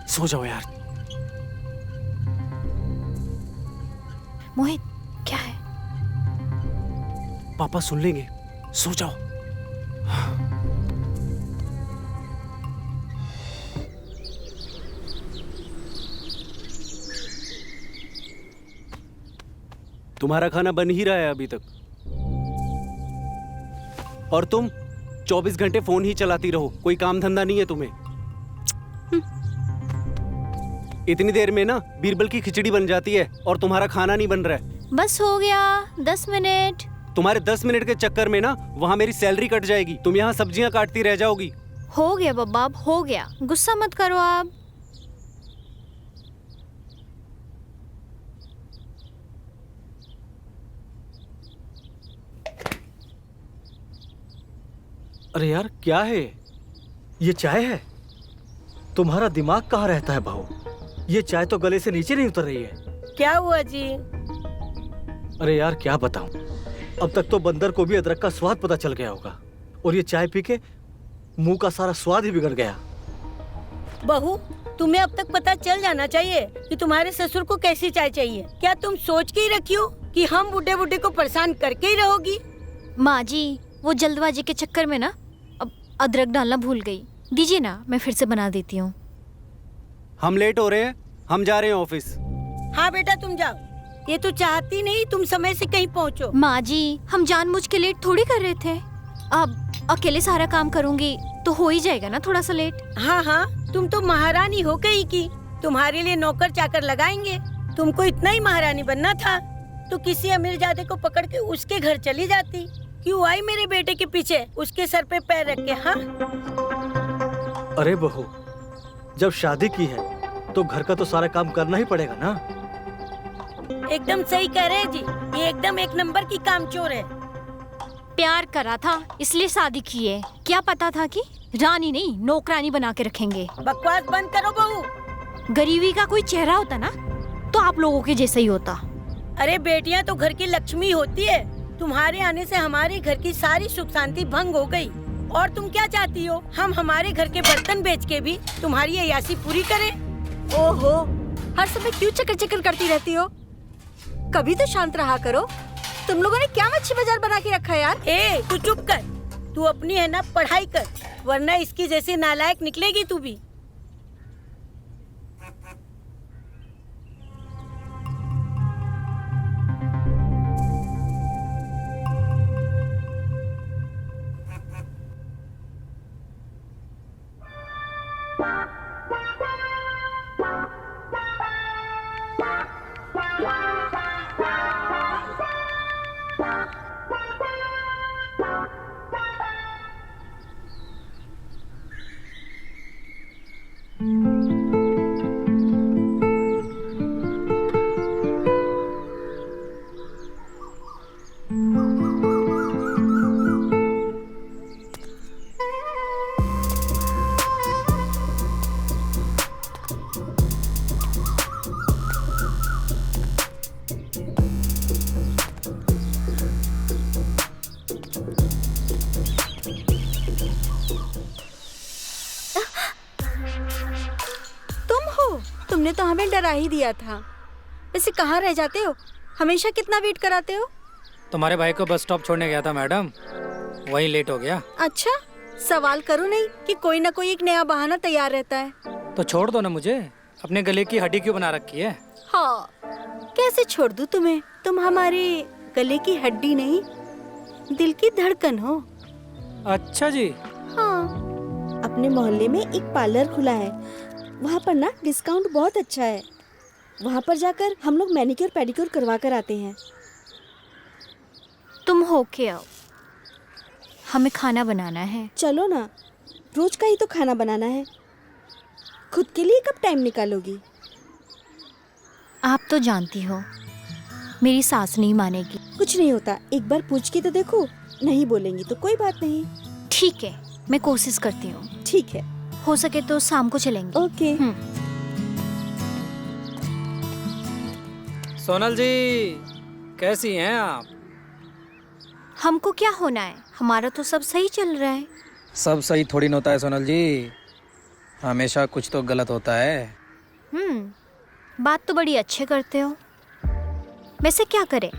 सो जाओ यार। मोहित, क्या है? पापा सुन लेंगे, सो जाओ। तुम्हारा खाना बन ही रहा है अभी तक, और तुम 24 घंटे फोन ही चलाती रहो, कोई काम धंधा नहीं है तुम्हें। इतनी देर में ना बीरबल की खिचड़ी बन जाती है और तुम्हारा खाना नहीं बन रहा है। बस हो गया, 10 मिनट। तुम्हारे 10 मिनट के चक्कर में ना वहाँ मेरी सैलरी कट जाएगी, तुम यहाँ सब्जियां काटती रह जाओगी। हो गया बब्बा, अब हो गया, गुस्सा मत करो आप। अरे यार क्या है ये? चाय है? तुम्हारा दिमाग कहाँ रहता है बहू? ये चाय तो गले से नीचे नहीं उतर रही है। क्या हुआ जी? अरे यार क्या बताऊं, अब तक तो बंदर को भी अदरक का स्वाद पता चल गया होगा, और ये चाय पी के मुंह का सारा स्वाद ही बिगड़ गया। बहू, तुम्हें अब तक पता चल जाना चाहिए कि तुम्हारे ससुर को कैसी चाय चाहिए। क्या तुम सोच के ही रखी हो कि हम बूढ़े बूढ़े को परेशान करके ही रहोगी? माँ जी, वो जल्दबाजी के चक्कर में ना अब अदरक डालना भूल गई। दीजिए ना, मैं फिर से बना देती हूँ। हम लेट हो रहे हैं, हम जा रहे हैं ऑफिस। हाँ बेटा तुम जाओ, ये तो चाहती नहीं तुम समय से कहीं पहुँचो। माँ जी, हम जानबूझ के लेट थोड़ी कर रहे थे। अब अकेले सारा काम करूँगी तो हो ही जाएगा ना थोड़ा सा लेट। हाँ हाँ, तुम तो महारानी हो गई की, तुम्हारे लिए नौकर चाकर लगाएंगे। तुमको इतना ही महारानी बनना था तो किसी अमीरजादे को पकड़ के उसके घर चली जाती। क्यों आई मेरे बेटे के पीछे उसके सर पे पैर रख के? हाँ अरे बहू, जब शादी की है तो घर का तो सारा काम करना ही पड़ेगा ना। एकदम सही कह रहे हैं जी, ये एकदम एक नंबर की कामचोर है। प्यार करा था इसलिए शादी की है, क्या पता था कि रानी नहीं नौकरानी बना के रखेंगे। बकवास बंद करो बहू। गरीबी का कोई चेहरा होता ना तो आप लोगों के जैसा ही होता। अरे बेटियां तो घर की लक्ष्मी होती है। तुम्हारे आने से हमारे घर की सारी सुख शांति भंग हो गई। और तुम क्या चाहती हो, हम हमारे घर के बर्तन बेच के भी तुम्हारी अय्यासी पूरी करें? ओहो, हर समय क्यों चक्कर चक्कर करती रहती हो? कभी तो शांत रहा करो। तुम लोगों ने क्या मच्छी बाजार बना के रखा है यार? ए तू चुप कर, तू अपनी है ना पढ़ाई कर, वरना इसकी जैसी नालायक निकलेगी तू भी। तुमने तो हमें डरा ही दिया था। वैसे कहाँ रह जाते हो? हमेशा कितना वेट कराते हो? तुम्हारे भाई को बस स्टॉप छोड़ने गया था मैडम, वही लेट हो गया। अच्छा, सवाल करो नहीं कि कोई ना कोई एक नया बहाना तैयार रहता है। तो छोड़ दो ना मुझे, अपने गले की हड्डी क्यों बना रखी है? हाँ, कैसे छोड़ दूं तुम्हें? तुम हमारे गले की हड्डी नहीं, दिल की धड़कन हो। अच्छा जी। हाँ, अपने मोहल्ले में एक पार्लर खुला है, वहाँ पर ना डिस्काउंट बहुत अच्छा है। वहाँ पर जाकर हम लोग मैनिक्योर पेडिक्योर करवा कर आते हैं। तुम होके आओ। हमें खाना बनाना है। चलो ना, रोज का ही तो खाना बनाना है। खुद के लिए कब टाइम निकालोगी? आप तो जानती हो मेरी सास नहीं मानेगी। कुछ नहीं होता, एक बार पूछ के तो देखो। नहीं बोलेंगी तो कोई बात नहीं। ठीक है, मैं कोशिश करती हूँ। ठीक है, हो सके तो शाम को चलेंगे। ओके। सोनल जी, कैसी हैं आप? हमको क्या होना है, हमारा तो सब सही चल रहा है। सब सही थोड़ी न होता है सोनल जी, हमेशा कुछ तो गलत होता है। बात तो बड़ी अच्छे करते हो। वैसे क्या करे,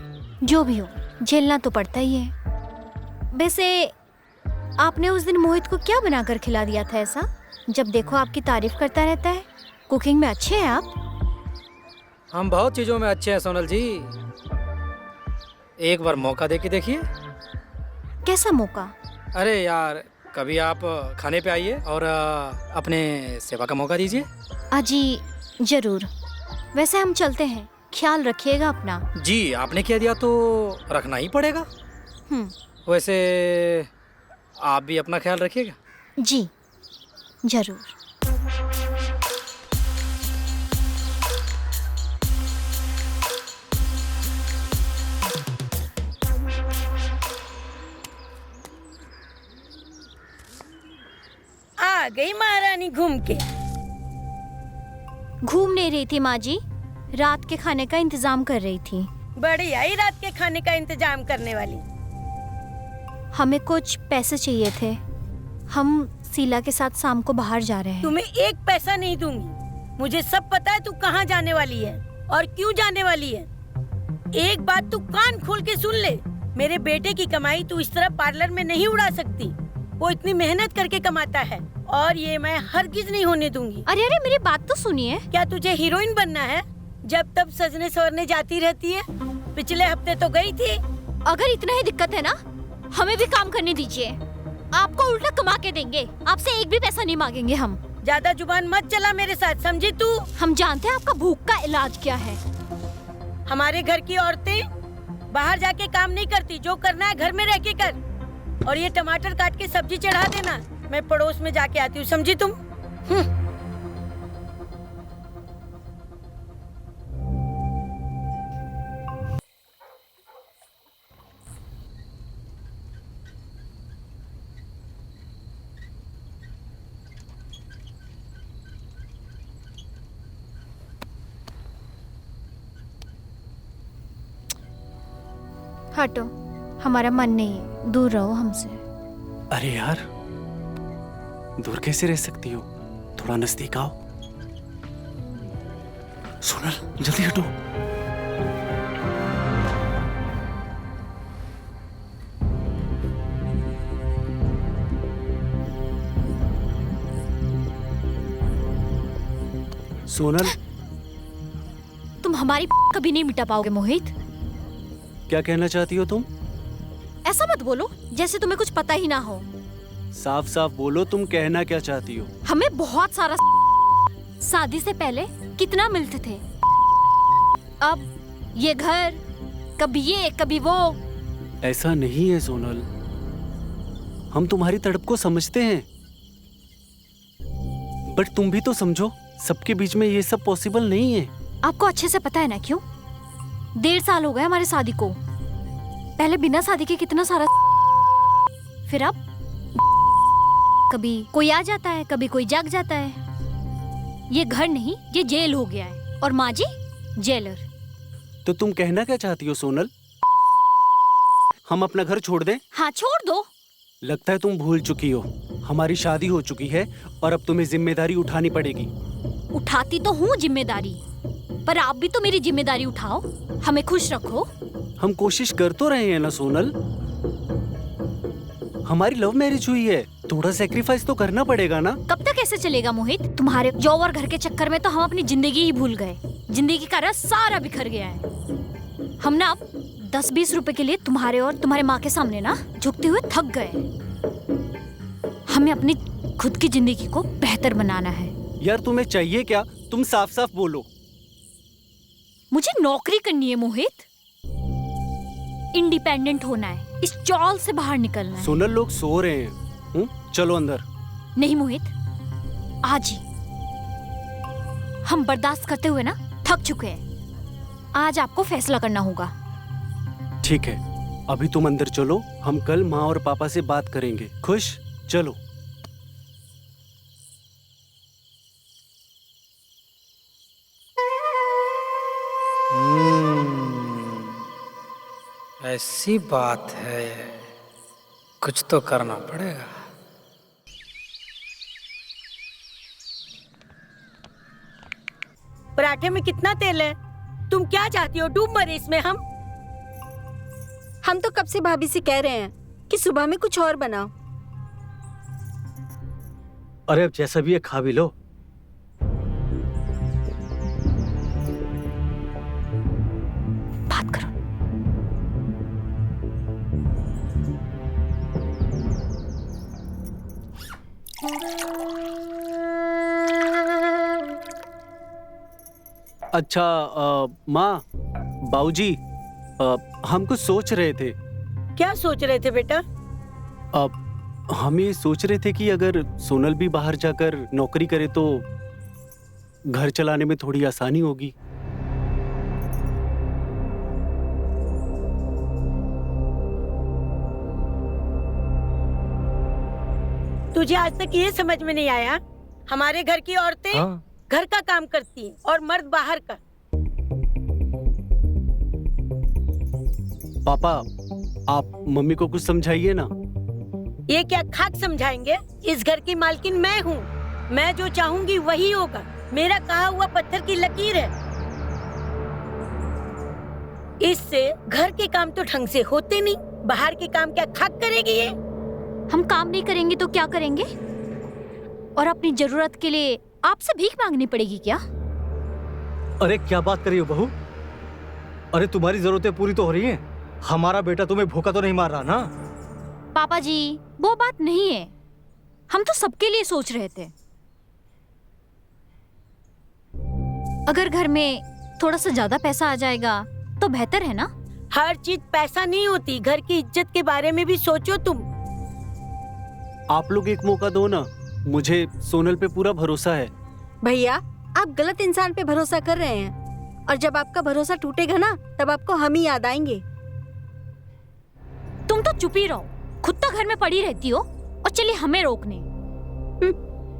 जो भी हो झेलना तो पड़ता ही है। वैसे आपने उस दिन मोहित को क्या बनाकर खिला दिया था ऐसा? जब देखो आपकी तारीफ करता रहता है। कुकिंग में अच्छे हैं आप। हम बहुत चीज़ों में अच्छे हैं सोनल जी, एक बार मौका दे के देखिए। कैसा मौका? अरे यार, कभी आप खाने पे आइए और अपने सेवा का मौका दीजिए। अजी जरूर। वैसे हम चलते हैं, ख्याल रखिएगा अपना। जी, आपने कह दिया तो रखना ही पड़ेगा। वैसे आप भी अपना ख्याल रखिएगा। जी जरूर। आ गई महारानी घूम के। घूम नहीं रही थी माँ जी, रात के खाने का इंतजाम कर रही थी। बड़ी आई रात के खाने का इंतजाम करने वाली। हमें कुछ पैसे चाहिए थे। हम शीला के साथ शाम को बाहर जा रहे हैं। तुम्हें एक पैसा नहीं दूंगी। मुझे सब पता है तू कहाँ जाने वाली है और क्यों जाने वाली है। एक बात तू कान खोल के सुन ले, मेरे बेटे की कमाई तू इस तरह पार्लर में नहीं उड़ा सकती। वो इतनी मेहनत करके कमाता है और ये मैं हरगिज नहीं होने दूंगी। अरे अरे मेरी बात तो सुनिए। क्या तुझे हीरोइन बनना है? जब तब सजने सवरने जाती रहती है। पिछले हफ्ते तो गई थी। अगर इतना ही दिक्कत है ना, हमें भी काम करने दीजिए। आपको उल्टा कमा के देंगे, आपसे एक भी पैसा नहीं मांगेंगे हम। ज्यादा जुबान मत चला मेरे साथ, समझी तू? हम जानते हैं आपका भूख का इलाज क्या है। हमारे घर की औरतें बाहर जाके काम नहीं करती, जो करना है घर में रह के कर। और ये टमाटर काट के सब्जी चढ़ा देना, मैं पड़ोस में जाके आती हूँ, समझी तुम? हटो, हमारा मन नहीं है, दूर रहो हमसे। अरे यार, दूर कैसे रह सकती हो? थोड़ा नजदीक आओ। सोनल जल्दी हटो। सोनल, तुम हमारी कभी नहीं मिटा पाओगे मोहित। क्या कहना चाहती हो तुम? ऐसा मत बोलो जैसे तुम्हें कुछ पता ही ना हो। साफ साफ बोलो, तुम कहना क्या चाहती हो? हमें बहुत सारा शादी से पहले कितना मिलते थे। अब ये घर, कभी ये कभी वो। ऐसा नहीं है सोनल, हम तुम्हारी तड़प को समझते हैं, बट तुम भी तो समझो, सबके बीच में ये सब पॉसिबल नहीं है। आपको अच्छे से पता है ना क्यों? 1.5 साल हो गए हमारे शादी को। पहले बिना शादी के कितना सारा, फिर अब कभी कोई आ जाता है, कभी कोई जाग जाता है। ये घर नहीं, ये जेल हो गया है। और माँ जी जेलर। तो तुम कहना क्या चाहती हो सोनल? हम अपना घर छोड़ दें? हाँ छोड़ दो। लगता है तुम भूल चुकी हो, हमारी शादी हो चुकी है और अब तुम्हें जिम्मेदारी उठानी पड़ेगी। उठाती तो हूँ जिम्मेदारी, पर आप भी तो मेरी जिम्मेदारी उठाओ, हमें खुश रखो। हम कोशिश कर तो रहे हैं ना सोनल। हमारी लव मैरिज हुई है, थोड़ा सेक्रीफाइस तो करना पड़ेगा ना। कब तक ऐसे चलेगा मोहित? तुम्हारे जॉब और घर के चक्कर में तो हम अपनी जिंदगी ही भूल गए। जिंदगी का रस सारा बिखर गया है। हम ना अब 10-20 रुपए के लिए तुम्हारे और तुम्हारे माँ के सामने ना झुकते हुए थक गए। हमें अपनी खुद की जिंदगी को बेहतर बनाना है। यार तुम्हें चाहिए क्या? तुम साफ साफ बोलो। मुझे नौकरी करनी है मोहित। इंडिपेंडेंट होना है, इस चौल से बाहर निकलना है। सोनल, लोग सो रहे हैं। चलो अंदर। नहीं मोहित, आज ही हम बर्दाश्त करते हुए ना थक चुके हैं। आज आपको फैसला करना होगा। ठीक है, अभी तुम अंदर चलो, हम कल माँ और पापा से बात करेंगे। खुश? चलो। ऐसी बात है, कुछ तो करना पड़ेगा। पराठे में कितना तेल है? तुम क्या चाहती हो, डूब मरे इसमें हम? हम तो कब से भाभी से कह रहे हैं कि सुबह में कुछ और बनाओ। अरे अब जैसा भी है खा भी लो। बात करो। अच्छा माँ, बाबूजी, हम कुछ सोच रहे थे। क्या सोच रहे थे बेटा? हम ये सोच रहे थे कि अगर सोनल भी बाहर जाकर नौकरी करे तो घर चलाने में थोड़ी आसानी होगी। तुझे आज तक ये समझ में नहीं आया? हमारे घर की औरतें घर का काम करती हैं और मर्द बाहर का। पापा, आप मम्मी को कुछ समझाइए ना। ये क्या खाक समझाएंगे? इस घर की मालकिन मैं हूँ। मैं जो चाहूंगी वही होगा। मेरा कहा हुआ पत्थर की लकीर है। इससे घर के काम तो ढंग से होते नहीं, बाहर के काम क्या खाक करेगी ये? हम काम नहीं करेंगे तो क्या करेंगे? और अपनी जरूरत के लिए आपसे भीख मांगनी पड़ेगी क्या? अरे क्या बात कर रही हो बहू? अरे तुम्हारी जरूरतें पूरी तो हो रही हैं। हमारा बेटा तुम्हें भूखा तो नहीं मार रहा ना? पापा जी, वो बात नहीं है। हम तो सबके लिए सोच रहे थे। अगर घर में थोड़ा सा ज्यादा पैसा आ जाएगा तो बेहतर है ना? हर चीज पैसा नहीं होती। घर की इज्जत के बारे में भी सोचो तुम। आप लोग एक मौका दो ना, मुझे सोनल पे पूरा भरोसा है। भैया, आप गलत इंसान पे भरोसा कर रहे हैं और जब आपका भरोसा टूटेगा ना तब आपको हम ही याद आएंगे। तुम तो चुप ही रहो। खुद तो घर में पड़ी रहती हो और चलिए हमें रोकने।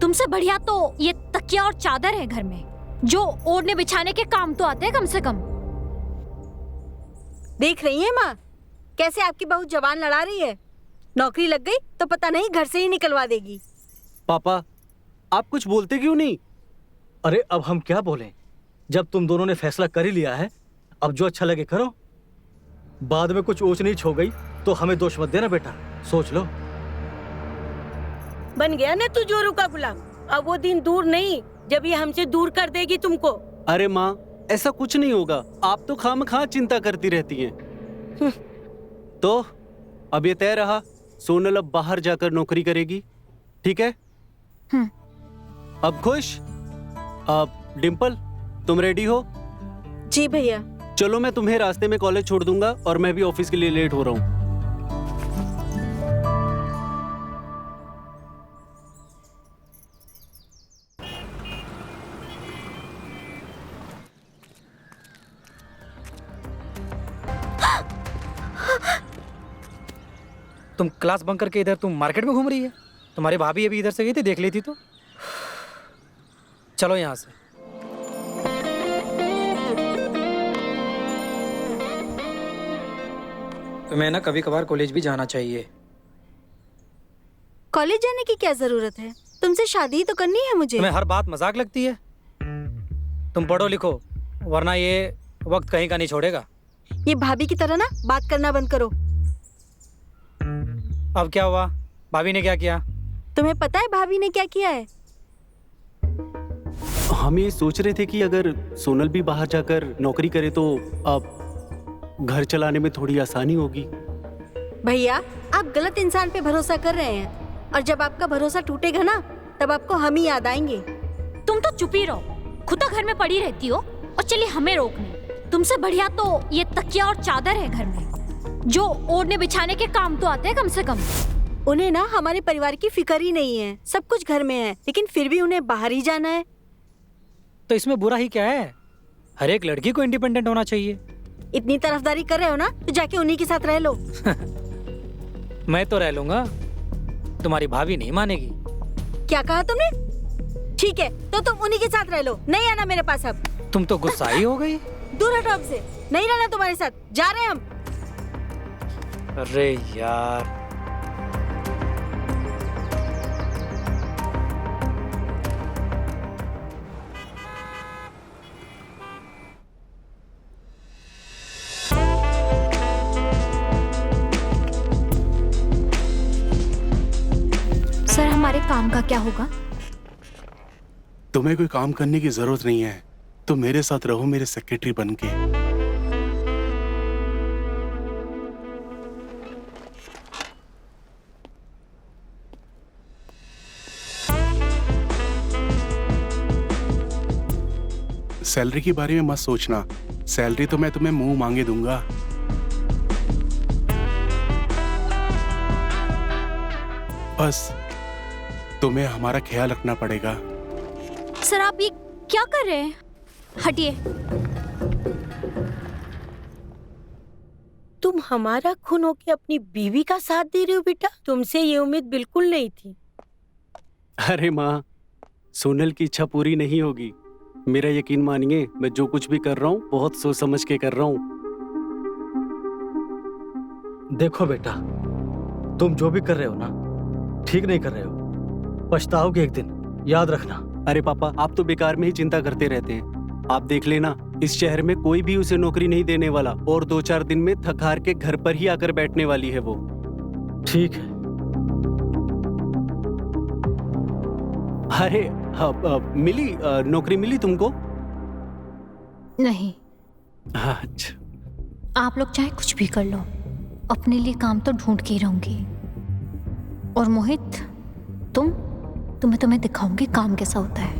तुमसे बढ़िया तो ये तकिया और चादर है घर में, जो ओढ़ने बिछाने के काम तो आते हैं कम से कम। देख रही हैं माँ, कैसे आपकी बहू जवान लड़ा रही है। नौकरी लग गई तो पता नहीं घर से ही निकलवा देगी। पापा, आप कुछ बोलते क्यों नहीं? अरे अब हम क्या बोलें, जब तुम दोनों ने फैसला कर ही लिया है, अब जो अच्छा लगे करो। बाद में कुछ ऊंच नीच हो गई तो हमें दोष मत देना बेटा, सोच लो। बन गया ना तू जोरू का गुलाम। अब वो दिन दूर नहीं जब ये हमसे दूर कर देगी तुमको। अरे माँ, ऐसा कुछ नहीं होगा। आप तो खामखा चिंता करती रहती हैं। तो अब ये तय रहा, सोनल अब बाहर जाकर नौकरी करेगी, ठीक है? अब खुश? अब डिम्पल, तुम रेडी हो? जी भैया। चलो, मैं तुम्हें रास्ते में कॉलेज छोड़ दूंगा और मैं भी ऑफिस के लिए लेट हो रहा हूँ। तुम क्लास बंक करके इधर तुम मार्केट में घूम रही है? तुम्हारी भाभी अभी इधर से गई थी, देख ली थी तो। चलो यहाँ से। तुम्हें ना कभी कभार कॉलेज भी जाना चाहिए। कॉलेज जाने की क्या जरूरत है? तुमसे शादी तो करनी है मुझे। तुम्हें हर बात मजाक लगती है? तुम पढ़ो लिखो, वरना ये वक्त कहीं का नहीं छोड़ेगा। ये भाभी की तरह ना बात करना बंद करो। अब क्या हुआ? भाभी ने क्या किया? तुम्हें पता है भाभी ने क्या किया है? हम ये सोच रहे थे कि अगर सोनल भी बाहर जाकर नौकरी करे तो अब घर चलाने में थोड़ी आसानी होगी। भैया, आप गलत इंसान पे भरोसा कर रहे हैं और जब आपका भरोसा टूटेगा ना तब आपको हम ही याद आएंगे। तुम तो चुप ही रहो। खुद तो घर में पड़ी रहती हो और चलिए हमें रोकने। तुमसे बढ़िया तो ये तकिया और चादर है घर में, जो ओढ़ने बिछाने के काम तो आते हैं कम से कम। उन्हें ना हमारे परिवार की फिक्र ही नहीं है, सब कुछ घर में है, लेकिन फिर भी उन्हें बाहर ही जाना है। तो इसमें बुरा ही क्या है? हर एक लड़की को इंडिपेंडेंट होना चाहिए। इतनी तरफदारी कर रहे हो ना, तो जाके उन्हीं के साथ रह लो। मैं तो रह लूंगा, तुम्हारी भाभी नहीं मानेगी। क्या कहा तुमने? ठीक है, तो तुम उन्हीं के साथ रह लो, नहीं आना मेरे पास अब। तुम तो गुस्सा ही हो गई। दूर हटो हमसे, नहीं रहना तुम्हारे साथ, जा रहे हैं हम। अरे यार, सर हमारे काम का क्या होगा? तुम्हें कोई काम करने की जरूरत नहीं है, तुम मेरे साथ रहो मेरे सेक्रेटरी बनके। सैलरी के बारे में मत सोचना, सैलरी तो मैं तुम्हें मुंह मांगे दूंगा। बस तुम्हें हमारा ख्याल रखना पड़ेगा। सर आप ये क्या कर रहे हैं? हटिए। तुम हमारा खून होके अपनी बीवी का साथ दे रहे हो बेटा, तुमसे ये उम्मीद बिल्कुल नहीं थी। अरे माँ, सोनल की इच्छा पूरी नहीं होगी। मेरा यकीन मानिए, मैं जो कुछ भी कर रहा हूँ बहुत सोच समझ के कर रहा हूँ। देखो बेटा, तुम जो भी कर रहे हो ना, ठीक नहीं कर रहे हो, पछताओगे एक दिन, याद रखना। अरे पापा, आप तो बेकार में ही चिंता करते रहते हैं। आप देख लेना, इस शहर में कोई भी उसे नौकरी नहीं देने वाला, और 2-4 दिन में थक हार के घर पर ही आकर बैठने वाली है वो। ठीक है। अरे मिली नौकरी मिली तुमको? नहीं, अच्छा। आप लोग चाहे कुछ भी कर लो, अपने लिए काम तो ढूंढ के ही रहूंगी। और मोहित, तुम्हें दिखाऊंगी काम कैसा होता है।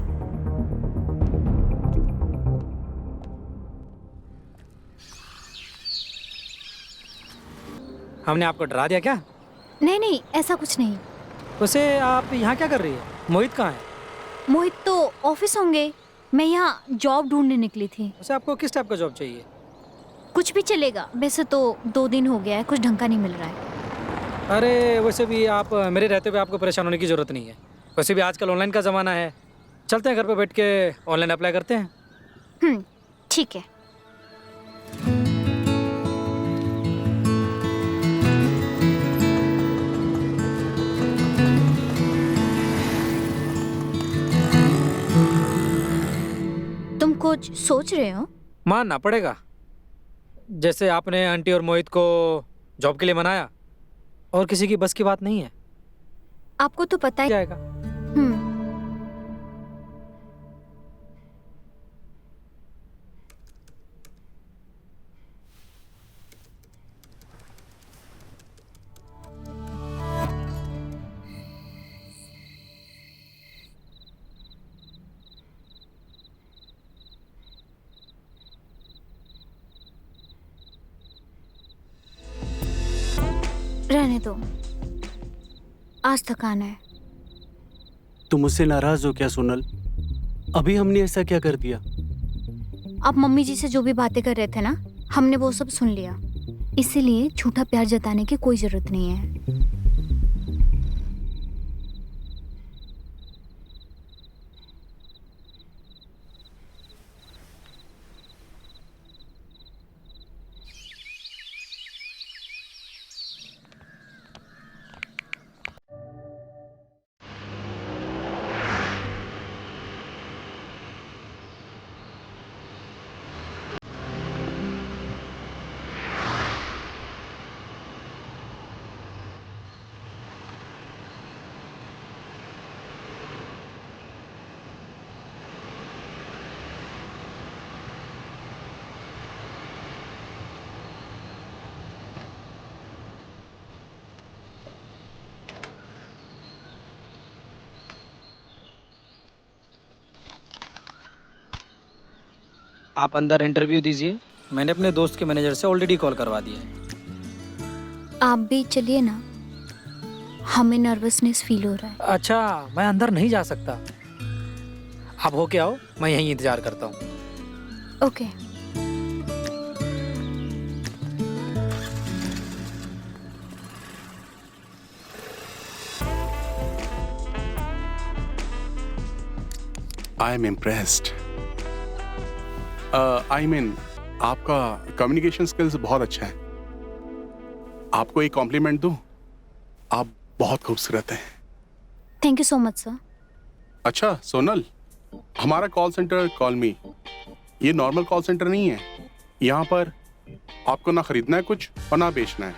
हमने आपको डरा दिया क्या? नहीं नहीं, ऐसा कुछ नहीं। वैसे आप यहाँ क्या कर रही है? मोहित कहाँ है? मोहित तो ऑफिस होंगे, मैं यहाँ जॉब ढूंढने निकली थी। वैसे आपको किस टाइप का जॉब चाहिए? कुछ भी चलेगा, वैसे तो 2 दिन हो गया है, कुछ ढंग का नहीं मिल रहा है। अरे वैसे भी आप मेरे रहते हुए आपको परेशान होने की ज़रूरत नहीं है। वैसे भी आजकल ऑनलाइन का ज़माना है, चलते हैं घर पे बैठ के ऑनलाइन अप्लाई करते हैं। ठीक है। तुम कुछ सोच रहे हो? मानना पड़ेगा, जैसे आपने आंटी और मोहित को जॉब के लिए मनाया, और किसी की बस की बात नहीं है। आपको तो पता ही जाएगा। रहने दो, आज थकान है। तुम मुझसे नाराज हो क्या सोनल? अभी हमने ऐसा क्या कर दिया? आप मम्मी जी से जो भी बातें कर रहे थे ना, हमने वो सब सुन लिया। इसीलिए झूठा प्यार जताने की कोई जरूरत नहीं है। आप अंदर इंटरव्यू दीजिए। मैंने अपने दोस्त के मैनेजर से ऑलरेडी कॉल करवा दिया है। आप भी चलिए ना, हमें नर्वसनेस फील हो रहा है। अच्छा, मैं अंदर नहीं जा सकता। आप होके आओ, मैं यहीं इंतजार करता हूँ। Okay. I am impressed. I mean आपका कम्युनिकेशन स्किल्स बहुत अच्छा है। आपको एक कॉम्प्लीमेंट दूं, आप बहुत खूबसूरत हैं। Thank you so much sir. अच्छा सोनल, हमारा कॉल सेंटर कॉल मी, ये नॉर्मल कॉल सेंटर नहीं है। यहाँ पर आपको ना खरीदना है कुछ और ना बेचना है।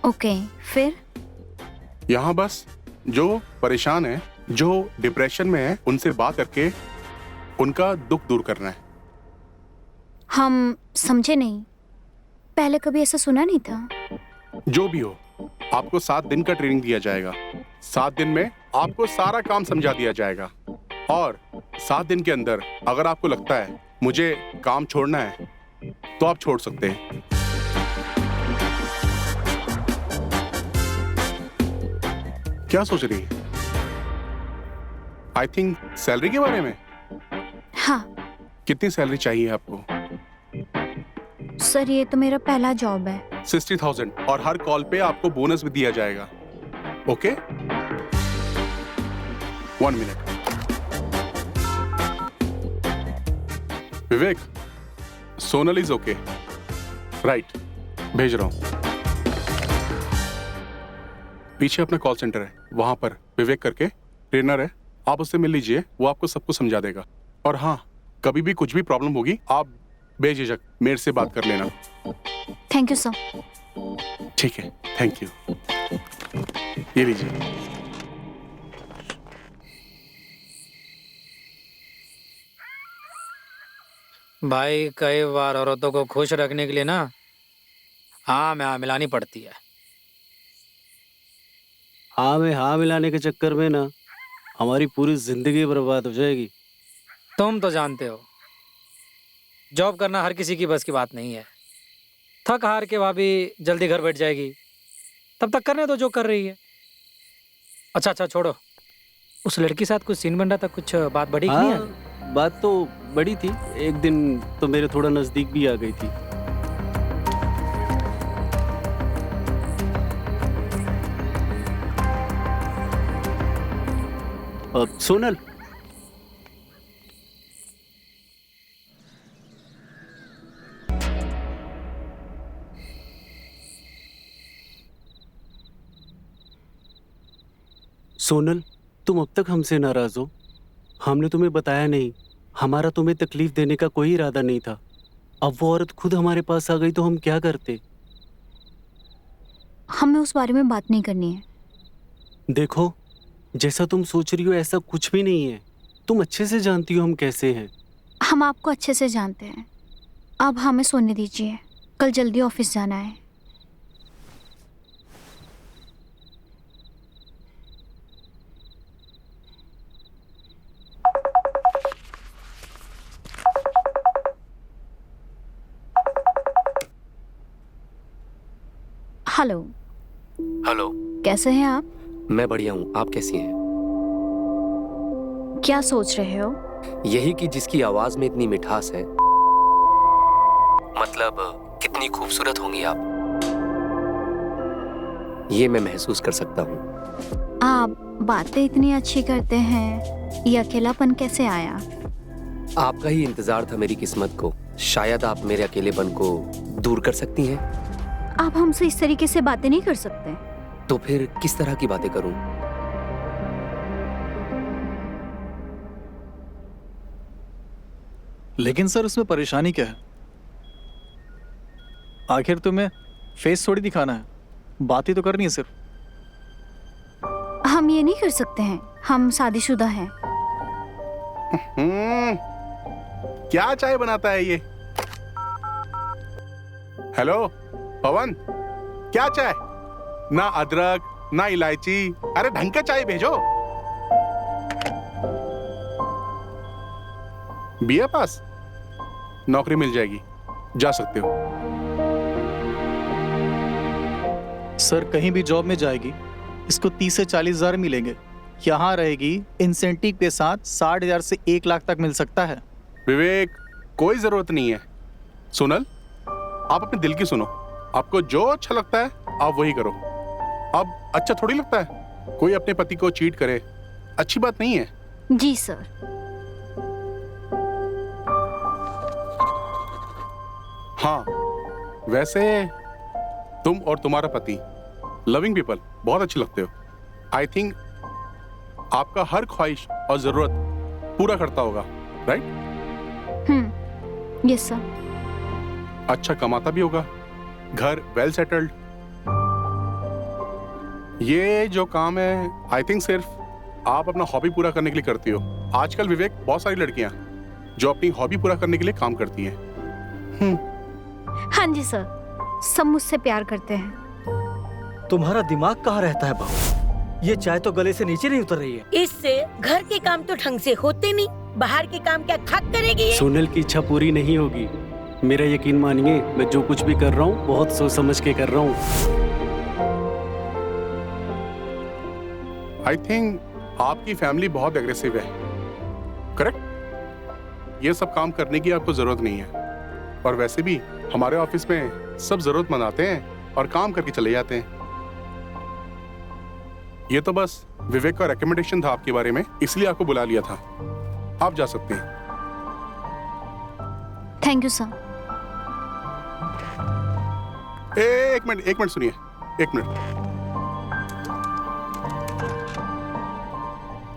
ओके, फिर? यहाँ बस जो परेशान है, जो डिप्रेशन में है, उनसे बात करके उनका दुख दूर करना है। हम समझे नहीं, पहले कभी ऐसा सुना नहीं था। जो भी हो, आपको 7 दिन का ट्रेनिंग दिया जाएगा। 7 दिन में आपको सारा काम समझा दिया जाएगा और 7 दिन के अंदर अगर आपको लगता है मुझे काम छोड़ना है तो आप छोड़ सकते हैं। क्या सोच रही है? आई थिंक सैलरी के बारे में। हाँ कितनी सैलरी चाहिए आपको? सर, ये तो मेरा पहला जॉब है। 60,000 और हर कॉल पे आपको बोनस भी दिया जाएगा। Okay? 1 minute. Vivek, Sonal is okay, right? भेज रहा हूं। पीछे अपना कॉल सेंटर है, वहां पर विवेक करके ट्रेनर है, आप उससे मिल लीजिए, वो आपको सब कुछ समझा देगा। और हाँ, कभी भी कुछ भी प्रॉब्लम होगी आप बेझिझक मेरे से बात कर लेना। Thank you sir. ठीक है, थैंक यू। ये लीजिए। भाई, कई बार औरतों को खुश रखने के लिए ना हाँ में हाँ मिलानी पड़ती है। हाँ में हाँ मिलाने के चक्कर में ना हमारी पूरी जिंदगी बर्बाद हो जाएगी। तुम तो जानते हो, जॉब करना हर किसी की बस की बात नहीं है। थक हार के भाभी जल्दी घर बैठ जाएगी, तब तक करने दो जो कर रही है। अच्छा छोड़ो, उस लड़की के साथ कुछ सीन बन रहा था, कुछ बात बढ़ी कि नहीं आई? बात तो बड़ी थी, एक दिन तो मेरे थोड़ा नजदीक भी आ गई थी। सोनल, सोनल, तुम अब तक हमसे नाराज हो। हमने तुम्हें बताया नहीं, हमारा तुम्हें तकलीफ देने का कोई इरादा नहीं था। अब वो औरत खुद हमारे पास आ गई तो हम क्या करते? हमें उस बारे में बात नहीं करनी है। देखो, जैसा तुम सोच रही हो ऐसा कुछ भी नहीं है। तुम अच्छे से जानती हो हम कैसे हैं। हम आपको अच्छे से जानते हैं। अब हमें सोने दीजिए, कल जल्दी ऑफिस जाना है। हेलो। हेलो। कैसे हैं आप? मैं बढ़िया हूँ, आप कैसी हैं? क्या सोच रहे हो? यही कि जिसकी आवाज में इतनी मिठास है, मतलब कितनी खूबसूरत होंगी आप, ये मैं महसूस कर सकता हूँ। आप बातें इतनी अच्छी करते हैं, ये अकेलापन कैसे आया? आपका ही इंतजार था मेरी किस्मत को। शायद आप मेरे अकेलेपन को दूर कर सकती हैं। आप हमसे इस तरीके से बातें नहीं कर सकते। तो फिर किस तरह की बातें करूं? लेकिन सर, उसमें परेशानी क्या है? आखिर तुम्हें फेस थोड़ी दिखाना है, बात ही तो करनी है सिर्फ। हम ये नहीं कर सकते हैं, हम शादीशुदा हैं। क्या चाय बनाता है ये? हेलो पवन, क्या चाय? ना अदरक ना इलायची, अरे ढंग का चाय भेजो। बीए पास, नौकरी मिल जाएगी, जा सकते हो। सर कहीं भी जॉब में जाएगी इसको 30 से 40 हज़ार मिलेंगे। यहाँ रहेगी इंसेंटिव के साथ 60,000 से 1 लाख तक मिल सकता है। विवेक, कोई जरूरत नहीं है। सोनल, आप अपने दिल की सुनो। आपको जो अच्छा लगता है आप वही करो। अब अच्छा थोड़ी लगता है कोई अपने पति को चीट करे, अच्छी बात नहीं है। जी सर। हाँ, वैसे तुम और तुम्हारा पति लविंग पीपल, बहुत अच्छे लगते हो। आई थिंक आपका हर ख्वाहिश और जरूरत पूरा करता होगा, राइट? Yes sir. अच्छा कमाता भी होगा, घर वेल सेटल्ड। ये जो काम है आई थिंक सिर्फ आप अपना हॉबी पूरा करने के लिए करती हो। आजकल विवेक, बहुत सारी लड़कियां जो अपनी हॉबी पूरा करने के लिए काम करती हैं। हाँ जी सर, सब मुझसे प्यार करते हैं। तुम्हारा दिमाग कहाँ रहता है बहू? ये चाय तो गले से नीचे नहीं उतर रही है। इससे घर के काम तो ढंग से होते नहीं, बाहर के काम क्या खाक करेगी ये? सोनल की इच्छा पूरी नहीं होगी। मेरा यकीन मानिए, मैं जो कुछ भी कर रहा हूँ बहुत सोच समझ के कर रहा हूँ। आई थिंक आपकी फैमिली बहुत एग्रेसिव है, करेक्ट? ये सब काम करने की आपको जरूरत नहीं है। और वैसे भी हमारे ऑफिस में सब जरूरतमंद आते हैं और काम करके चले जाते हैं। ये तो बस विवेक का रिकमेंडेशन था आपके बारे में, इसलिए आपको बुला लिया था। आप जा सकते हैं। Thank you sir. एक मिनट सुनिए, एक मिनट।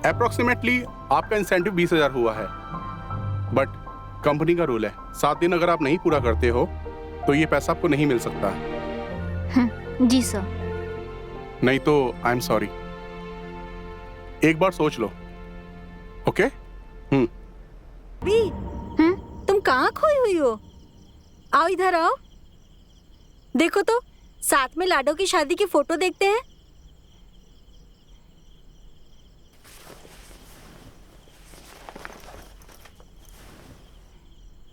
अप्रोक्सीमेटली आपका इंसेंटिव 20,000 हुआ है, बट कंपनी का रूल है 7 दिन अगर आप नहीं पूरा करते हो तो ये पैसा आपको नहीं मिल सकता। जी सर। नहीं तो आई एम सॉरी। एक बार सोच लो, ओके? भी तुम कहाँ खोई हुई हो? आओ इधर आओ। देखो तो, साथ में लाडो की शादी की फोटो देखते हैं।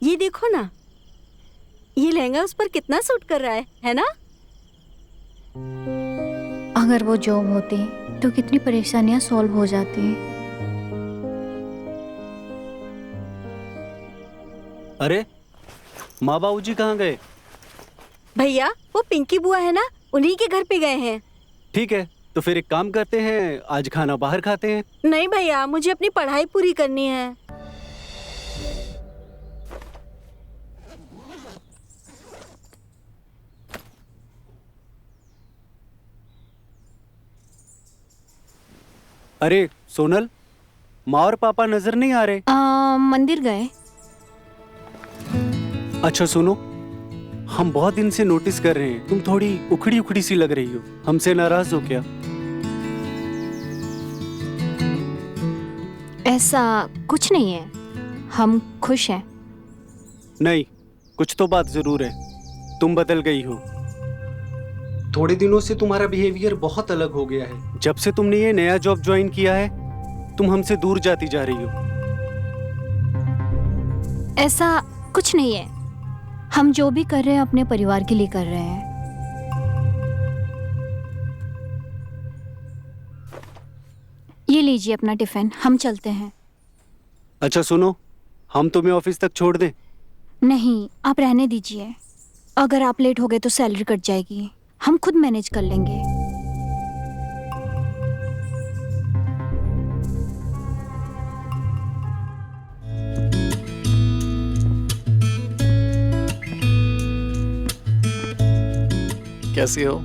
ये देखो ना, ये लहंगा उस पर कितना सूट कर रहा है ना? अगर वो जॉब होती तो कितनी परेशानियां सॉल्व हो जाती। अरे माँ बाबूजी कहाँ गए? भैया, वो पिंकी बुआ है ना, उन्हीं के घर पे गए हैं। ठीक है, तो फिर एक काम करते हैं, आज खाना बाहर खाते हैं। नहीं भैया, मुझे अपनी पढ़ाई पूरी करनी है। अरे सोनल, माँ और पापा नजर नहीं आ रहे। मंदिर गए। अच्छा सुनो, हम बहुत दिन से नोटिस कर रहे हैं तुम थोड़ी उखड़ी उखड़ी सी लग रही हो। हमसे नाराज हो क्या? ऐसा कुछ नहीं है, हम खुश हैं। नहीं, कुछ तो बात जरूर है। तुम बदल गई हो। थोड़े दिनों से तुम्हारा बिहेवियर बहुत अलग हो गया है। जब से तुमने ये नया जॉब ज्वाइन किया है तुम हमसे दूर जाती जा रही हो। ऐसा कुछ नहीं है, हम जो भी कर रहे हैं अपने परिवार के लिए कर रहे हैं। ये लीजिए अपना टिफिन, हम चलते हैं। अच्छा सुनो, हम तुम्हें ऑफिस तक छोड़ दें? नहीं, आप रहने दीजिए। अगर आप लेट हो गए तो सैलरी कट जाएगी। हम खुद मैनेज कर लेंगे। कैसी हो?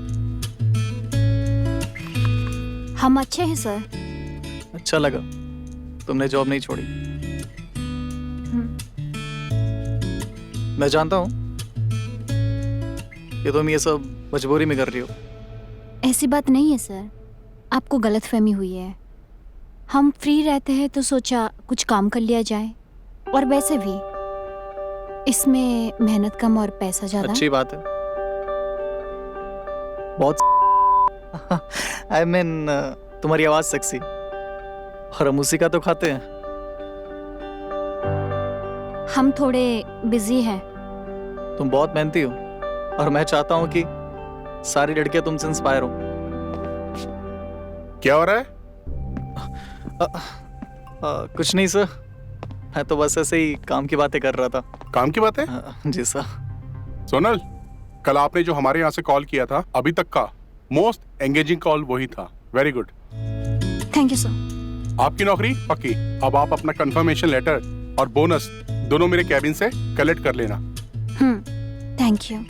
हम अच्छे हैं सर। अच्छा लगा तुमने जॉब नहीं छोड़ी। मैं जानता हूँ कि तुम ये सब मजबूरी में कर रही हो। ऐसी बात नहीं है सर, आपको गलतफहमी हुई है। हम फ्री रहते हैं तो सोचा कुछ काम कर लिया जाए, और वैसे भी इसमें मेहनत कम और पैसा ज्यादा। अच्छी बात है। बहुत आई मीन तुम्हारी आवाज सेक्सी, और हम उसी का तो खाते हैं। हम थोड़े बिजी हैं। तुम बहुत मेहनती हो और मैं चाहता हूँ कि सारी लड़कियां तुमसे इंस्पायर हो। क्या हो रहा है? कुछ नहीं सर, मैं तो बस ऐसे ही काम की बातें कर रहा था। काम की बातें? जी सर। सोनल, कल आपने जो हमारे यहाँ से कॉल किया था, अभी तक का मोस्ट एंगेजिंग कॉल वही था। Very good. Thank you sir. आपकी नौकरी पक्की। अब आप अपना कंफर्मेशन लेटर और बोनस दोनों मेरे कैबिन से कलेक्ट कर लेना। Thank you.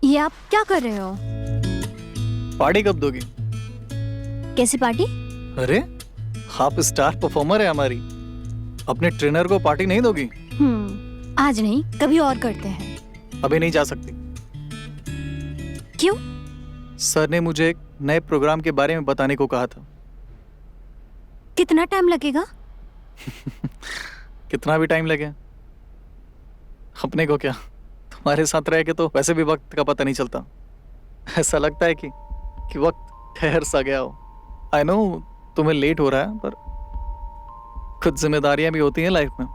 ये आप क्या कर रहे हो? पार्टी कब दोगी? कैसी पार्टी? अरे आप स्टार परफॉर्मर है हमारी, अपने ट्रेनर को पार्टी नहीं दोगी? आज नहीं, कभी और करते हैं। अभी नहीं जा सकती। क्यों? सर ने मुझे एक नए प्रोग्राम के बारे में बताने को कहा था। कितना टाइम लगेगा? कितना भी टाइम लगे, अपने को क्या, तुम्हारे साथ रह के तो वैसे भी वक्त का पता नहीं चलता। ऐसा लगता है कि वक्त ठहर सा गया हो। आई नो तुम्हें लेट हो रहा है, पर कुछ जिम्मेदारियां भी होती हैं लाइफ में।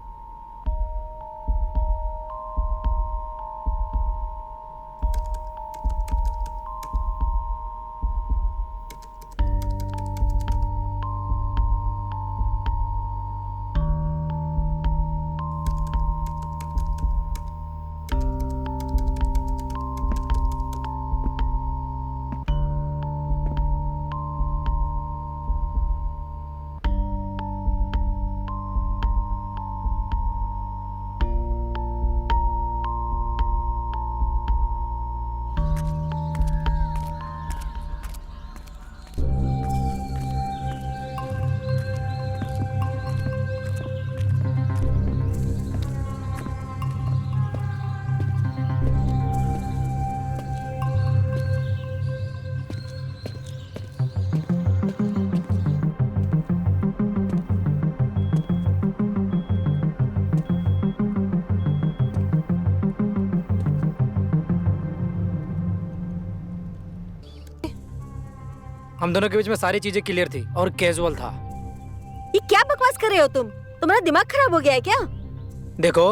हम दोनों के बीच में सारी चीजें क्लियर थी और कैजुअल था। ये क्या बकवास कर रहे हो तुम? तुम्हारा दिमाग खराब हो गया है क्या? देखो,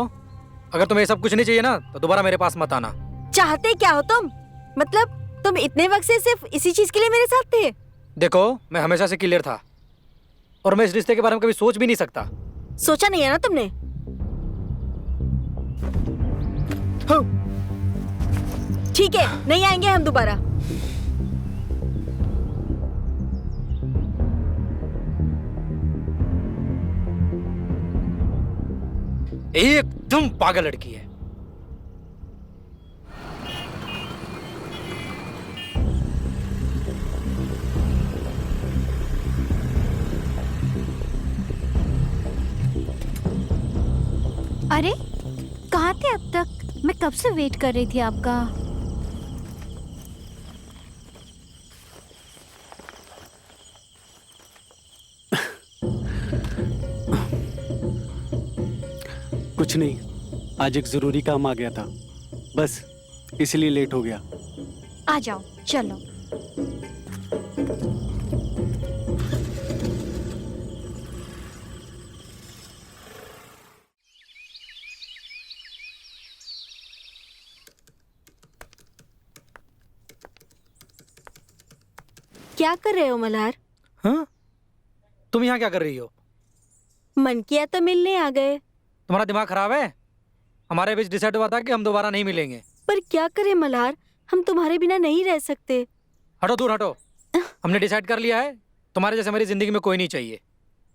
अगर तुम्हें सब कुछ नहीं चाहिए ना तो दोबारा मेरे पास मत आना। चाहते क्या हो तुम? मतलब तुम इतने वक्त से सिर्फ इसी चीज के लिए मेरे साथ थे? देखो, मैं हमेशा से क्लियर था और मैं इस रिश्ते के बारे में कभी सोच भी नहीं सकता। सोचा नहीं है ना तुमने? ठीक है, नहीं आएंगे हम दोबारा। एकदम पागल लड़की है। अरे कहाँ थे अब तक? मैं कब से वेट कर रही थी आपका। कुछ नहीं, आज एक जरूरी काम आ गया था, बस इसलिए लेट हो गया। आ जाओ, चलो। क्या कर रहे हो मल्हार? हाँ? तुम यहाँ क्या कर रही हो? मन किया तो मिलने आ गए। तुम्हारा दिमाग खराब है? हमारे बीच डिसाइड हुआ था कि हम दोबारा नहीं मिलेंगे। पर क्या करें मल्हार, हम तुम्हारे बिना नहीं रह सकते। हटो, दूर हटो। हमने डिसाइड कर लिया है, तुम्हारे जैसे हमारी जिंदगी में कोई नहीं चाहिए।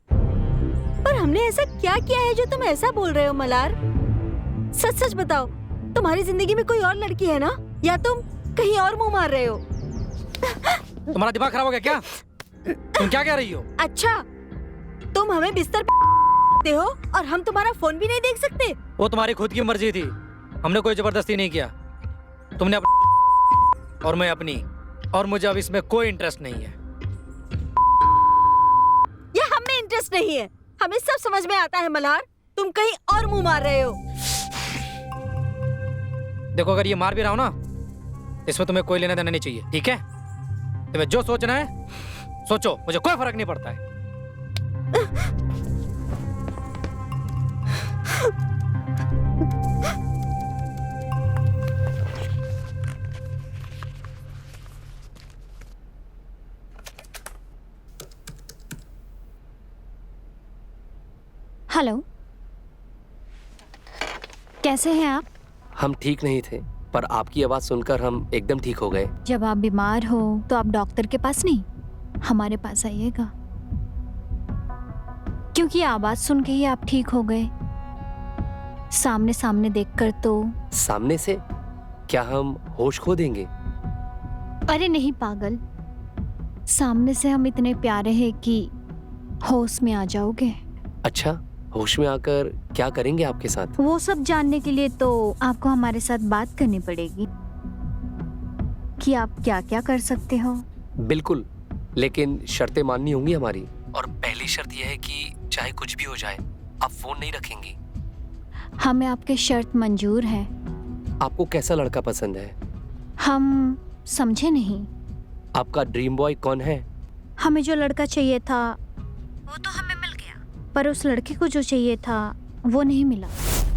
पर हमने ऐसा क्या किया है जो तुम ऐसा बोल रहे हो मल्हार? सच सच बताओ, तुम्हारी जिंदगी में कोई और लड़की है ना, या तुम कहीं और मुंह मार रहे हो? तुम्हारा दिमाग खराब हो गया क्या? तुम क्या कह रही हो? अच्छा, तुम हमें बिस्तर पे हो और हम तुम्हारा फोन भी नहीं देख सकते? वो तुम्हारी खुद की मर्जी थी, हमने कोई जबरदस्ती नहीं किया। तुमने अपनी और मैं अपनी, और मुझे अब इसमें कोई इंटरेस्ट नहीं है। ये हमें इंटरेस्ट नहीं है, हमें सब समझ में आता है मल्हार, तुम कहीं और मुंह मार रहे हो। देखो अगर ये मार भी रहा हो ना, इसमें तुम्हें कोई लेना देना नहीं चाहिए, ठीक है? तुम्हें जो सोचना है सोचो, मुझे कोई फर्क नहीं पड़ता है। हेलो, कैसे हैं आप? हम ठीक नहीं थे, पर आपकी आवाज सुनकर हम एकदम ठीक हो गए। जब आप बीमार हो तो आप डॉक्टर के पास नहीं, हमारे पास आइएगा, क्योंकि आवाज सुन के ही आप ठीक हो गए। सामने सामने देखकर तो। सामने से? क्या हम होश खो देंगे? अरे नहीं पागल, सामने से हम इतने प्यारे हैं कि होश में आ जाओगे। अच्छा, होश में आकर क्या करेंगे आपके साथ? वो सब जानने के लिए तो आपको हमारे साथ बात करनी पड़ेगी कि आप क्या क्या कर सकते हो। बिल्कुल, लेकिन शर्तें माननी होंगी हमारी। और पहली शर्त यह है कि चाहे कुछ भी हो जाए, आप फोन नहीं रखेंगी। हमें आपके शर्त मंजूर है। आपको कैसा लड़का पसंद है? हम समझे नहीं। आपका ड्रीम बॉय कौन है? हमें जो लड़का चाहिए था वो तो हमें मिल गया, पर उस लड़के को जो चाहिए था वो नहीं मिला।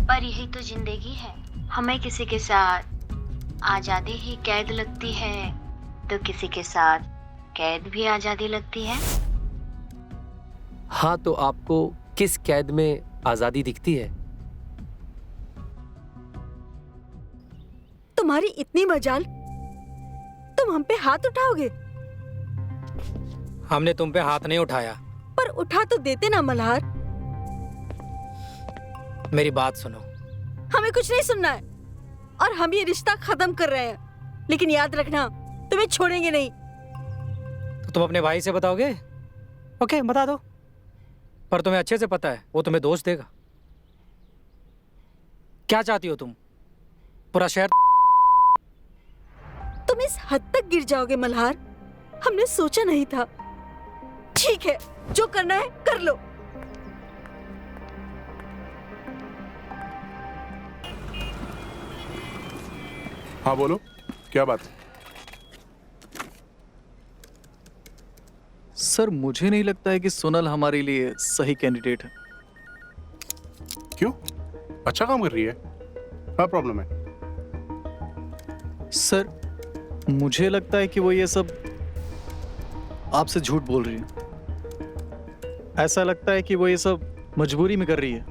पर यही तो जिंदगी है, हमें किसी के साथ आजादी ही कैद लगती है तो किसी के साथ कैद भी आजादी लगती है। हाँ, तो आपको किस कैद में आजादी दिखती है? तुम्हारी इतनी मजाल, तुम हम पे हाथ उठाओगे? हमने तुम पे हाथ नहीं उठाया। पर उठा तो देते ना मल्हार। मेरी बात सुनो। हमें कुछ नहीं सुनना है और हम ये रिश्ता खत्म कर रहे हैं, लेकिन याद रखना तुम्हें छोड़ेंगे नहीं। तो तुम अपने भाई से बताओगे? ओके, बता दो, पर तुम्हें अच्छे से पता है वो तुम्हें दोष देगा। क्या चाहती हो तुम? पूरा शहर? तुम इस हद तक गिर जाओगे मल्हार, हमने सोचा नहीं था। ठीक है, जो करना है कर लो। हाँ बोलो, क्या बात? सर, मुझे नहीं लगता है कि सोनल हमारे लिए सही कैंडिडेट है। क्यों? अच्छा काम कर रही है, क्या प्रॉब्लम है? सर, मुझे लगता है कि वो ये सब आपसे झूठ बोल रही है। ऐसा लगता है कि वो ये सब मजबूरी में कर रही है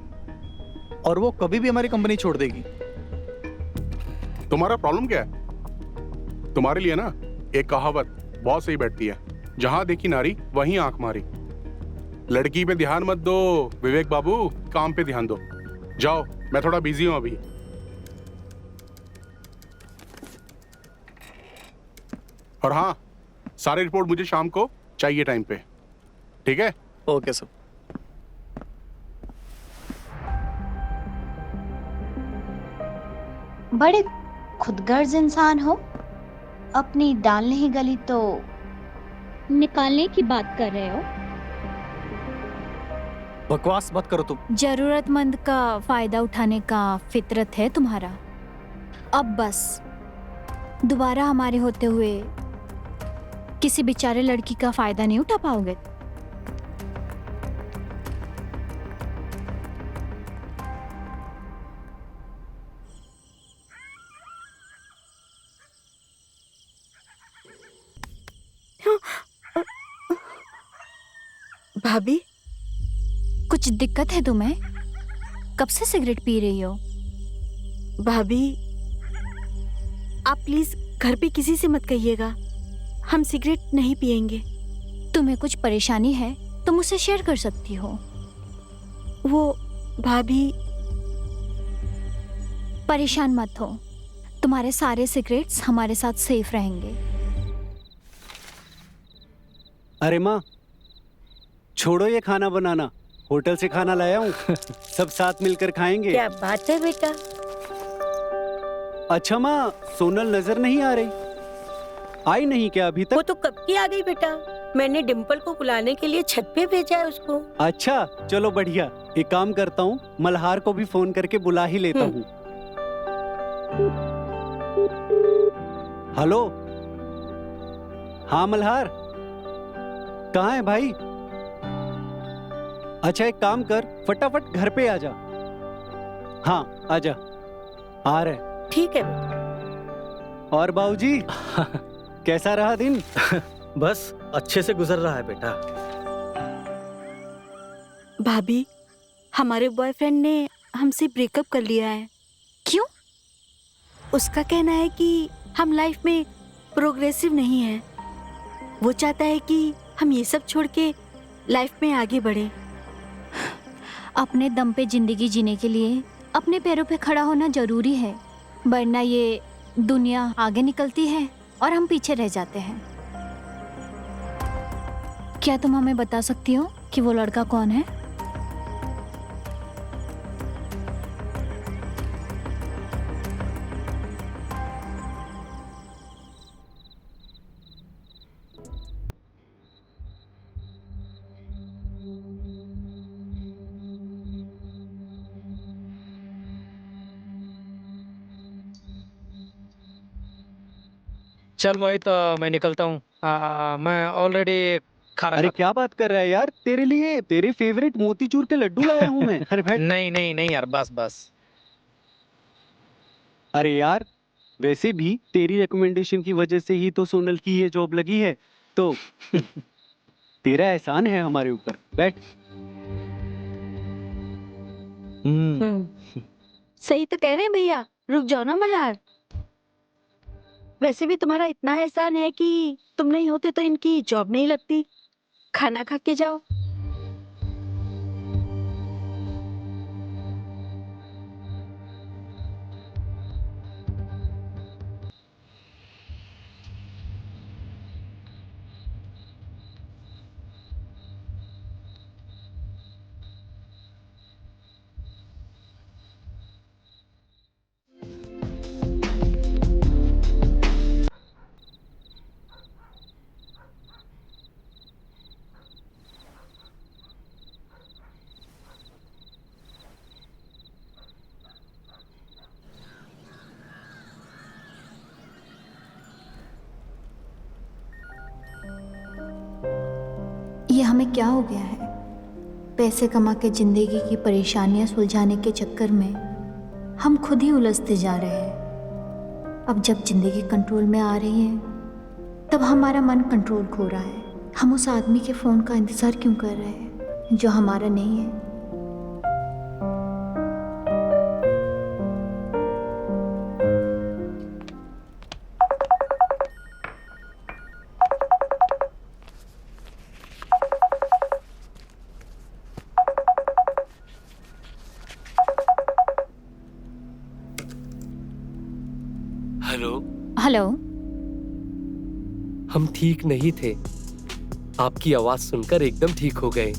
और वो कभी भी हमारी कंपनी छोड़ देगी। तुम्हारा प्रॉब्लम क्या है? तुम्हारे लिए ना एक कहावत बहुत सही बैठती है, जहां देखी नारी वहीं आंख मारी। लड़की पे ध्यान मत दो विवेक बाबू, काम पे ध्यान दो। जाओ, मैं थोड़ा बिजी हूं अभी। और हाँ, सारी रिपोर्ट मुझे शाम को चाहिए टाइम पे, ठीक है? Okay sir. बड़े खुदगर्ज इंसान हो, अपनी दाल नहीं गली तो निकालने की बात कर रहे हो। बकवास मत करो तुम। जरूरतमंद का फायदा उठाने का फितरत है तुम्हारा। अब बस दोबारा हमारे होते हुए किसी बेचारे लड़की का फायदा नहीं उठा पाओगे। भाभी, कुछ दिक्कत है तुम्हें? कब से सिगरेट पी रही हो? भाभी आप प्लीज घर पे किसी से मत कहिएगा, हम सिगरेट नहीं पिएंगे। तुम्हें कुछ परेशानी है तो मुझसे शेयर कर सकती हो। वो भाभी, परेशान मत हो, तुम्हारे सारे सिगरेट्स हमारे साथ सेफ रहेंगे। अरे माँ, छोड़ो ये खाना बनाना, होटल से खाना लाया हूँ। सब साथ मिलकर खाएंगे। क्या बात है बेटा? अच्छा माँ, सोनल नजर नहीं आ रही? आई नहीं क्या अभी वो तक? तो कब की आ गई बेटा, मैंने डिम्पल को बुलाने के लिए छत पे भेजा है उसको। अच्छा चलो बढ़िया, एक काम करता हूँ, मल्हार को भी फोन करके बुला ही लेता हूँ। हेलो। हाँ मल्हार, कहाँ है भाई? अच्छा एक काम कर, फटाफट घर पे आ जा। हाँ आजा, आ रहे। ठीक है बेटा। और बाबूजी कैसा रहा दिन? बस अच्छे से गुजर रहा है बेटा। भाभी, हमारे बॉयफ्रेंड ने हमसे ब्रेकअप कर लिया है। क्यों? उसका कहना है कि हम लाइफ में प्रोग्रेसिव नहीं है। वो चाहता है कि हम ये सब छोड़ के लाइफ में आगे बढ़े। अपने दम पे जिंदगी जीने के लिए अपने पैरों पे खड़ा होना जरूरी है, वरना ये दुनिया आगे निकलती है और हम पीछे रह जाते हैं। क्या तुम हमें बता सकती हो कि वो लड़का कौन है? चल मोहित, मैं निकलता हूँ। मैं ऑलरेडी खाना अरे क्या बात कर रहा है यार, तेरे लिए तेरे फेवरेट मोतीचूर के लड्डू लाया हूँ मैं। अरे बैठ। नहीं नहीं नहीं यार, बस बस। अरे यार वैसे भी तेरी रिकमेंडेशन की वजह से ही तो सोनल की ये जॉब लगी है, तो तेरा एहसान है हमारे ऊपर। बैठ। सही तो कह रहे हैं भैया, रुक जाओ ना मल्हार। वैसे भी तुम्हारा इतना एहसान है कि तुम नहीं होते तो इनकी जॉब नहीं लगती। खाना खा के जाओ। ये हमें क्या हो गया है? पैसे कमा के जिंदगी की परेशानियां सुलझाने के चक्कर में हम खुद ही उलझते जा रहे हैं। अब जब जिंदगी कंट्रोल में आ रही है, तब हमारा मन कंट्रोल खो रहा है। हम उस आदमी के फोन का इंतजार क्यों कर रहे हैं जो हमारा नहीं है? हेलो। हेलो। हम ठीक नहीं थे, आपकी आवाज सुनकर एकदम ठीक हो गए।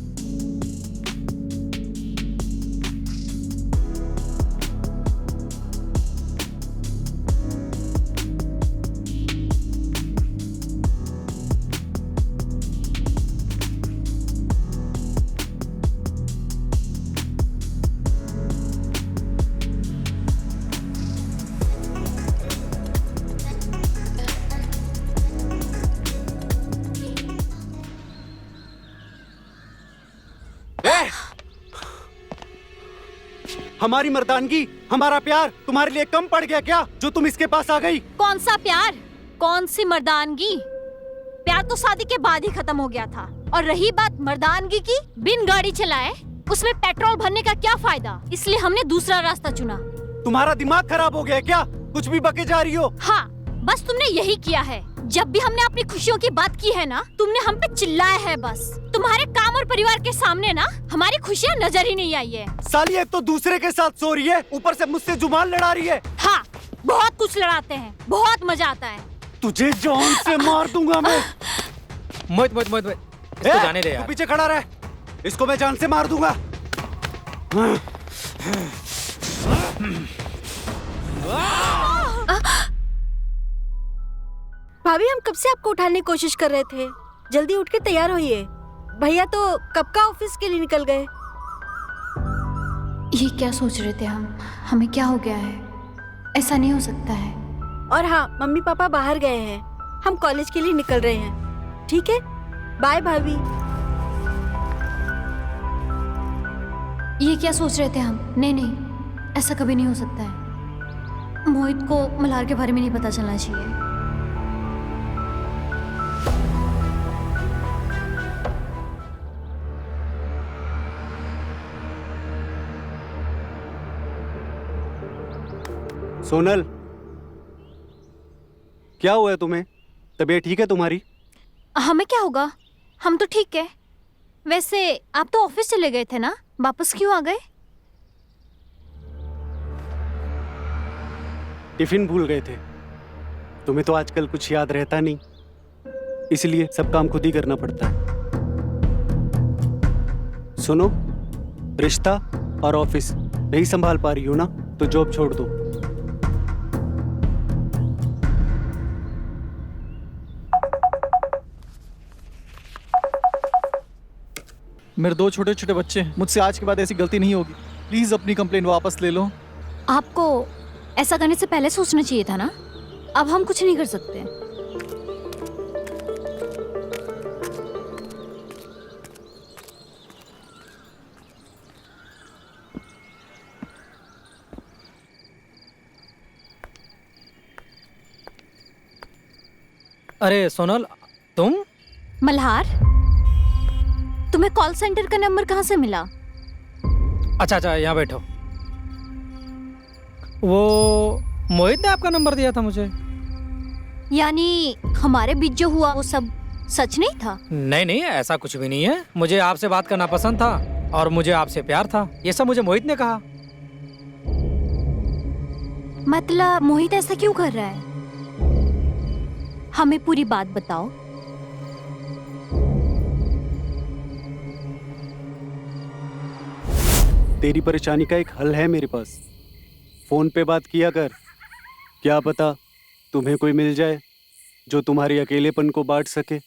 हमारी मर्दानगी, हमारा प्यार तुम्हारे लिए कम पड़ गया क्या, जो तुम इसके पास आ गई? कौन सा प्यार, कौन सी मर्दानगी? प्यार तो शादी के बाद ही खत्म हो गया था। और रही बात मर्दानगी की, बिन गाड़ी चलाए उसमें पेट्रोल भरने का क्या फायदा? इसलिए हमने दूसरा रास्ता चुना। तुम्हारा दिमाग खराब हो गया क्या? कुछ भी बके जा रही हो। हाँ, बस तुमने यही किया है। जब भी हमने अपनी खुशियों की बात की है ना, तुमने हम पे चिल्लाया है। बस तुम्हारे काम और परिवार के सामने ना हमारी खुशियाँ नजर ही नहीं आई है। साली एक तो दूसरे के साथ सो रही है, ऊपर से मुझसे जुबान लड़ा रही है। हाँ, बहुत कुछ लड़ाते हैं, बहुत मजा आता है। तुझे जान से मार दूंगा मैं। मोहित मोहित मोहित, इसको जाने दे यार। तू पीछे खड़ा रहे, इसको मैं जान से मार दूंगा। भाभी, हम कब से आपको उठाने की कोशिश कर रहे थे। जल्दी उठ के तैयार होइए। भैया तो कब का ऑफिस के लिए निकल गए। ये क्या सोच रहे थे हम? हमें क्या हो गया है? ऐसा नहीं हो सकता है। और हाँ, मम्मी पापा बाहर गए हैं, हम कॉलेज के लिए निकल रहे हैं। ठीक है, बाय भाभी। ये क्या सोच रहे थे हम? नहीं नहीं, ऐसा कभी नहीं हो सकता है। मोहित को मल्हार के बारे में नहीं पता चलना चाहिए। सोनल, क्या हुआ है तुम्हें? तबीयत ठीक है तुम्हारी? हमें क्या होगा, हम तो ठीक है। वैसे आप तो ऑफिस चले गए थे ना, वापस क्यों आ गए? टिफिन भूल गए थे। तुम्हें तो आजकल कुछ याद रहता नहीं, इसलिए सब काम खुद ही करना पड़ता है। सुनो, रिश्ता और ऑफिस नहीं संभाल पा रही हो ना, तो जॉब छोड़ दो। मेरे 2 छोटे छोटे बच्चे हैं, मुझसे आज के बाद ऐसी गलती नहीं होगी। प्लीज अपनी कंप्लेंट वापस ले लो। आपको ऐसा करने से पहले सोचना चाहिए था ना। अब हम कुछ नहीं कर सकते। अरे सोनल, तुम? मल्हार, तुम्हें कॉल सेंटर का नंबर कहाँ से मिला? अच्छा अच्छा, यहाँ बैठो। वो मोहित ने आपका नंबर दिया था मुझे। यानी हमारे बीच जो हुआ वो सब सच नहीं था? नहीं नहीं, ऐसा कुछ भी नहीं है। मुझे आपसे बात करना पसंद था और मुझे आपसे प्यार था, ये सब मुझे मोहित ने कहा। मतलब मोहित ऐसा क्यों कर रहा है? हमें पूरी बात बताओ। तेरी परेशानी का एक हल है मेरे पास। फोन पे बात किया कर, क्या पता तुम्हें कोई मिल जाए जो तुम्हारे अकेलेपन को बांट सके।